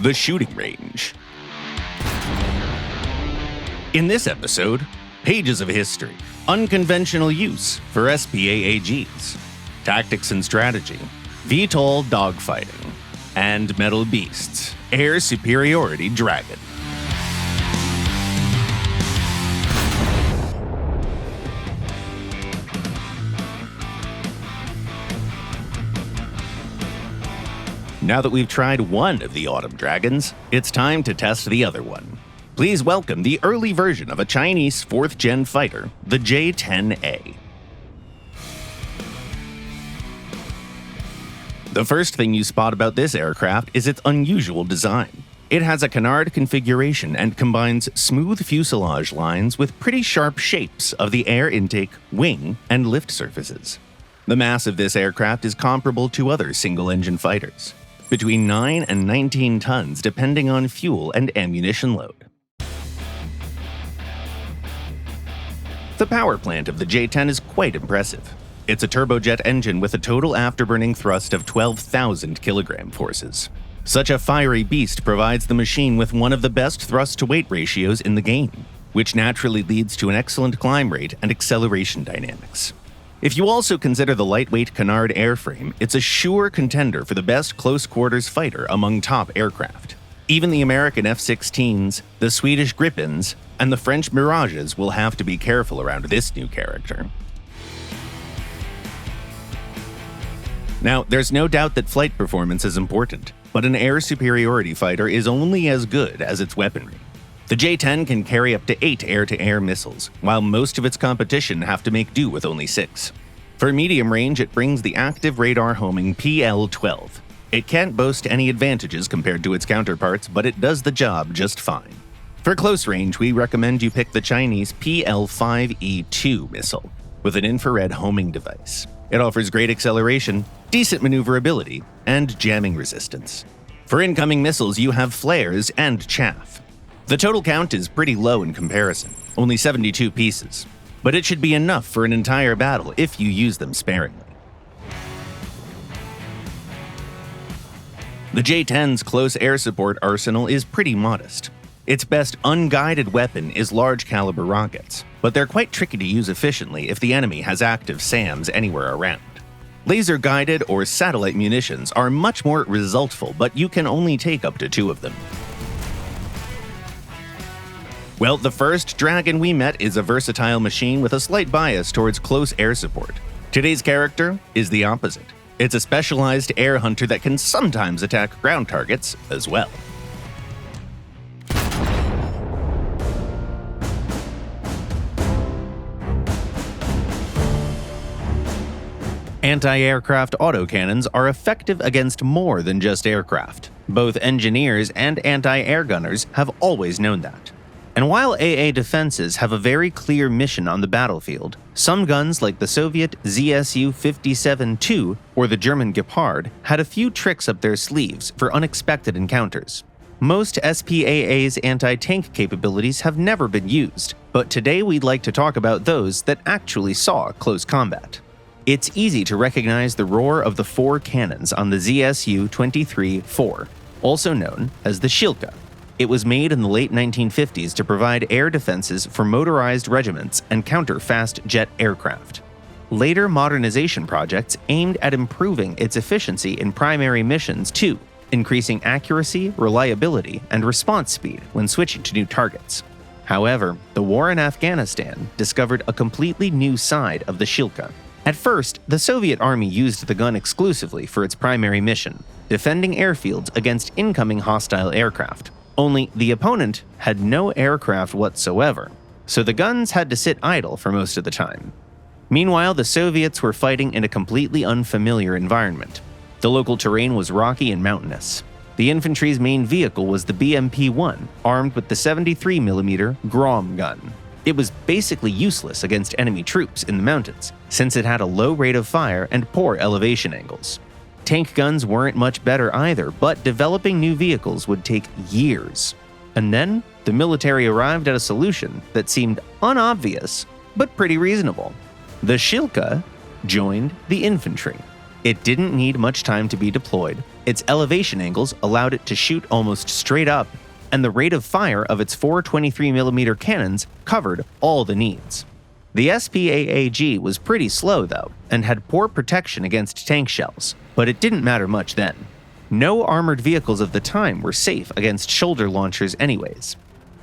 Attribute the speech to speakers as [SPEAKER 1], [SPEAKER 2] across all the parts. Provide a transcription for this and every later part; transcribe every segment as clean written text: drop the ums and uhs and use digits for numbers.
[SPEAKER 1] the shooting range. In this episode, pages of history, unconventional use for SPAAGs, tactics and strategy, VTOL dogfighting, and metal beasts, air superiority dragon. Now that we've tried one of the Autumn Dragons, it's time to test the other one. Please welcome the early version of a Chinese 4th-gen fighter, the J-10A. The first thing you spot about this aircraft is its unusual design. It has a canard configuration and combines smooth fuselage lines with pretty sharp shapes of the air intake, wing, and lift surfaces. The mass of this aircraft is comparable to other single-engine fighters, between 9 and 19 tons depending on fuel and ammunition load. The power plant of the J-10 is quite impressive. It's a turbojet engine with a total afterburning thrust of 12,000 kilogram forces. Such a fiery beast provides the machine with one of the best thrust-to-weight ratios in the game, which naturally leads to an excellent climb rate and acceleration dynamics. If you also consider the lightweight canard airframe, it's a sure contender for the best close-quarters fighter among top aircraft. Even the American F-16s, the Swedish Gripens, and the French Mirages will have to be careful around this new character. Now, there's no doubt that flight performance is important, but an air superiority fighter is only as good as its weaponry. The J-10 can carry up to 8 air-to-air missiles, while most of its competition have to make do with only 6. For medium range, it brings the active radar homing PL-12. It can't boast any advantages compared to its counterparts, but it does the job just fine. For close range, we recommend you pick the Chinese PL-5E2 missile, with an infrared homing device. It offers great acceleration, decent maneuverability, and jamming resistance. For incoming missiles, you have flares and chaff. The total count is pretty low in comparison, only 72 pieces, but it should be enough for an entire battle if you use them sparingly. The J-10's close air support arsenal is pretty modest. Its best unguided weapon is large-caliber rockets, but they're quite tricky to use efficiently if the enemy has active SAMs anywhere around. Laser-guided or satellite munitions are much more resultful, but you can only take up to 2 of them. Well, the first dragon we met is a versatile machine with a slight bias towards close air support. Today's character is the opposite. It's a specialized air hunter that can sometimes attack ground targets as well. Anti-aircraft autocannons are effective against more than just aircraft. Both engineers and anti-air gunners have always known that. And while AA defenses have a very clear mission on the battlefield, some guns like the Soviet ZSU-57-2 or the German Gepard had a few tricks up their sleeves for unexpected encounters. Most SPAA's anti-tank capabilities have never been used, but today we'd like to talk about those that actually saw close combat. It's easy to recognize the roar of the 4 cannons on the ZSU-23-4, also known as the Shilka. It was made in the late 1950s to provide air defenses for motorized regiments and counter fast jet aircraft. Later modernization projects aimed at improving its efficiency in primary missions too, increasing accuracy, reliability, and response speed when switching to new targets. However, the war in Afghanistan discovered a completely new side of the Shilka. At first, the Soviet army used the gun exclusively for its primary mission, defending airfields against incoming hostile aircraft. Only the opponent had no aircraft whatsoever, so the guns had to sit idle for most of the time. Meanwhile, the Soviets were fighting in a completely unfamiliar environment. The local terrain was rocky and mountainous. The infantry's main vehicle was the BMP-1, armed with the 73mm Grom gun. It was basically useless against enemy troops in the mountains, since it had a low rate of fire and poor elevation angles. Tank guns weren't much better either, but developing new vehicles would take years. And then, the military arrived at a solution that seemed unobvious, but pretty reasonable. The Shilka joined the infantry. It didn't need much time to be deployed, its elevation angles allowed it to shoot almost straight up, and the rate of fire of its 4 23mm cannons covered all the needs. The SPAAG was pretty slow though, and had poor protection against tank shells, but it didn't matter much then. No armored vehicles of the time were safe against shoulder launchers anyways.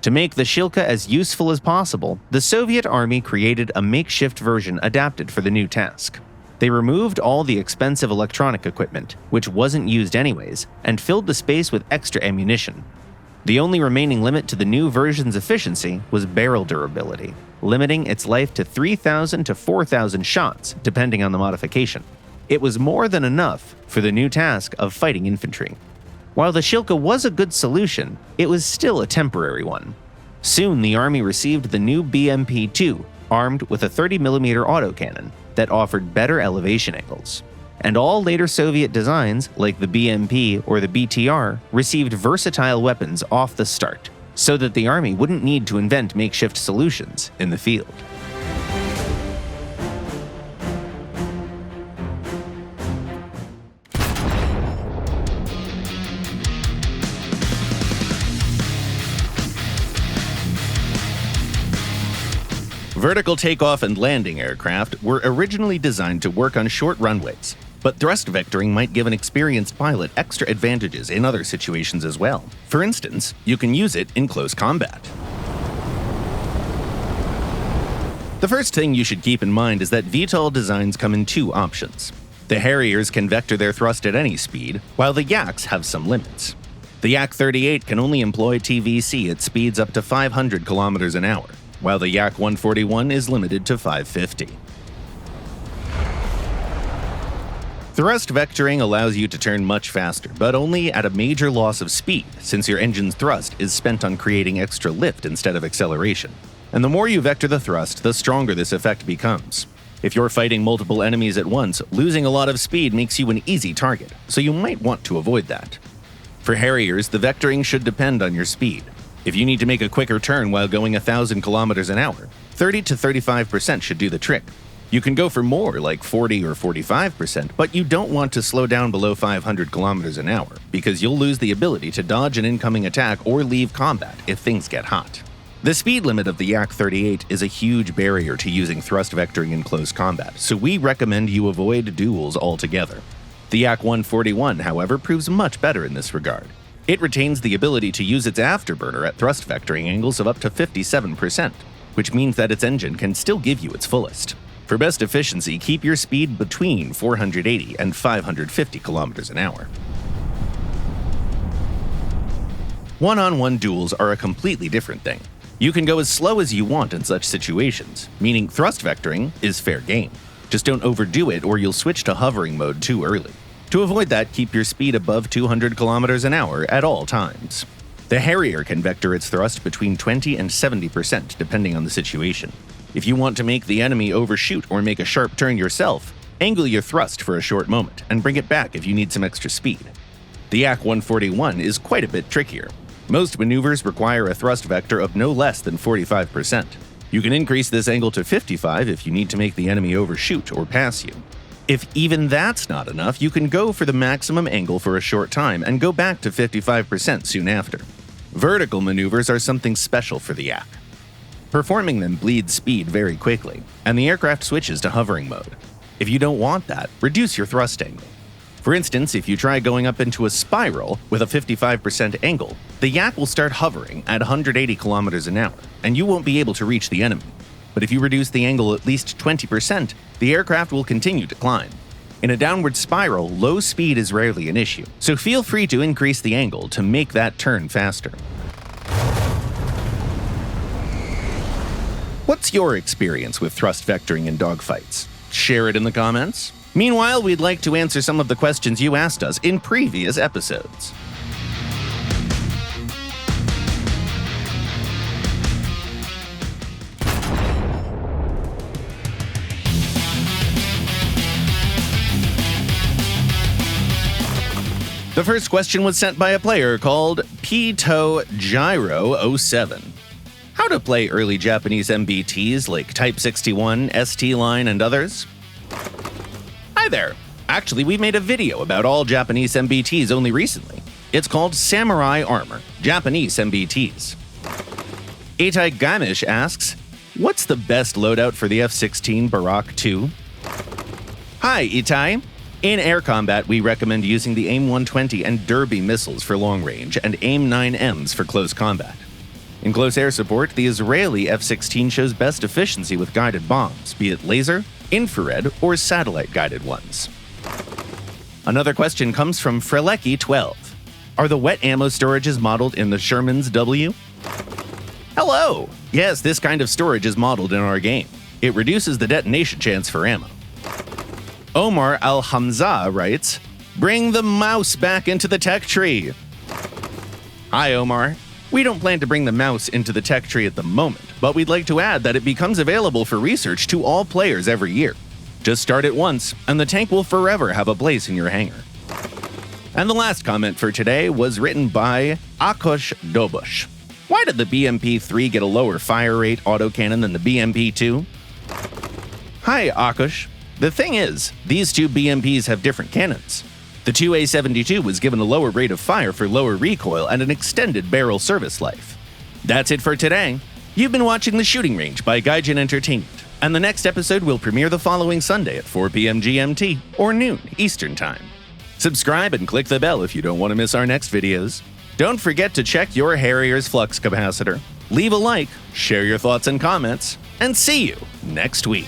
[SPEAKER 1] To make the Shilka as useful as possible, the Soviet Army created a makeshift version adapted for the new task. They removed all the expensive electronic equipment, which wasn't used anyways, and filled the space with extra ammunition. The only remaining limit to the new version's efficiency was barrel durability, limiting its life to 3,000 to 4,000 shots, depending on the modification. It was more than enough for the new task of fighting infantry. While the Shilka was a good solution, it was still a temporary one. Soon the Army received the new BMP-2, armed with a 30mm autocannon that offered better elevation angles. And all later Soviet designs, like the BMP or the BTR, received versatile weapons off the start, so that the Army wouldn't need to invent makeshift solutions in the field. Vertical takeoff and landing aircraft were originally designed to work on short runways, but thrust vectoring might give an experienced pilot extra advantages in other situations as well. For instance, you can use it in close combat. The first thing you should keep in mind is that VTOL designs come in two options. The Harriers can vector their thrust at any speed, while the Yaks have some limits. The Yak-38 can only employ TVC at speeds up to 500 km an hour, while the Yak-141 is limited to 550. Thrust vectoring allows you to turn much faster, but only at a major loss of speed, since your engine's thrust is spent on creating extra lift instead of acceleration. And the more you vector the thrust, the stronger this effect becomes. If you're fighting multiple enemies at once, losing a lot of speed makes you an easy target, so you might want to avoid that. For Harriers, the vectoring should depend on your speed. If you need to make a quicker turn while going 1,000 km an hour, 30 to 35% should do the trick. You can go for more, like 40 or 45%, but you don't want to slow down below 500 km an hour, because you'll lose the ability to dodge an incoming attack or leave combat if things get hot. The speed limit of the Yak-38 is a huge barrier to using thrust vectoring in close combat, so we recommend you avoid duels altogether. The Yak-141, however, proves much better in this regard. It retains the ability to use its afterburner at thrust vectoring angles of up to 57%, which means that its engine can still give you its fullest. For best efficiency, keep your speed between 480 and 550 km an hour. One-on-one duels are a completely different thing. You can go as slow as you want in such situations, meaning thrust vectoring is fair game. Just don't overdo it or you'll switch to hovering mode too early. To avoid that, keep your speed above 200 km an hour at all times. The Harrier can vector its thrust between 20 and 70% depending on the situation. If you want to make the enemy overshoot or make a sharp turn yourself, angle your thrust for a short moment and bring it back if you need some extra speed. The Yak-141 is quite a bit trickier. Most maneuvers require a thrust vector of no less than 45%. You can increase this angle to 55 if you need to make the enemy overshoot or pass you. If even that's not enough, you can go for the maximum angle for a short time and go back to 55% soon after. Vertical maneuvers are something special for the Yak. Performing them bleeds speed very quickly, and the aircraft switches to hovering mode. If you don't want that, reduce your thrust angle. For instance, if you try going up into a spiral with a 55% angle, the Yak will start hovering at 180 km an hour, and you won't be able to reach the enemy. But if you reduce the angle at least 20%, the aircraft will continue to climb. In a downward spiral, low speed is rarely an issue, so feel free to increase the angle to make that turn faster. What's your experience with thrust vectoring in dogfights? Share it in the comments. Meanwhile, we'd like to answer some of the questions you asked us in previous episodes. The first question was sent by a player called PTOGyro07. How to play early Japanese MBTs like Type 61, ST Line, and others? Hi there! Actually, we made a video about all Japanese MBTs only recently. It's called Samurai Armor, Japanese MBTs. Itai Gamish asks, what's the best loadout for the F-16 Barak II? Hi, Itai. In air combat, we recommend using the AIM-120 and Derby missiles for long range and AIM-9Ms for close combat. In close air support, the Israeli F-16 shows best efficiency with guided bombs, be it laser, infrared, or satellite-guided ones. Another question comes from Frelecki12. Are the wet ammo storages modeled in the Sherman's W? Hello! Yes, this kind of storage is modeled in our game. It reduces the detonation chance for ammo. Omar Al-Hamza writes, bring the mouse back into the tech tree. Hi, Omar. We don't plan to bring the mouse into the tech tree at the moment, but we'd like to add that it becomes available for research to all players every year. Just start it once, and the tank will forever have a place in your hangar. And the last comment for today was written by Akosh Dobush. Why did the BMP-3 get a lower fire rate autocannon than the BMP-2? Hi, Akosh. The thing is, these two BMPs have different cannons. The 2A72 was given a lower rate of fire for lower recoil and an extended barrel service life. That's it for today. You've been watching The Shooting Range by Gaijin Entertainment, and the next episode will premiere the following Sunday at 4 p.m. GMT or noon Eastern Time. Subscribe and click the bell if you don't want to miss our next videos. Don't forget to check your Harrier's flux capacitor. Leave a like, share your thoughts and comments, and see you next week.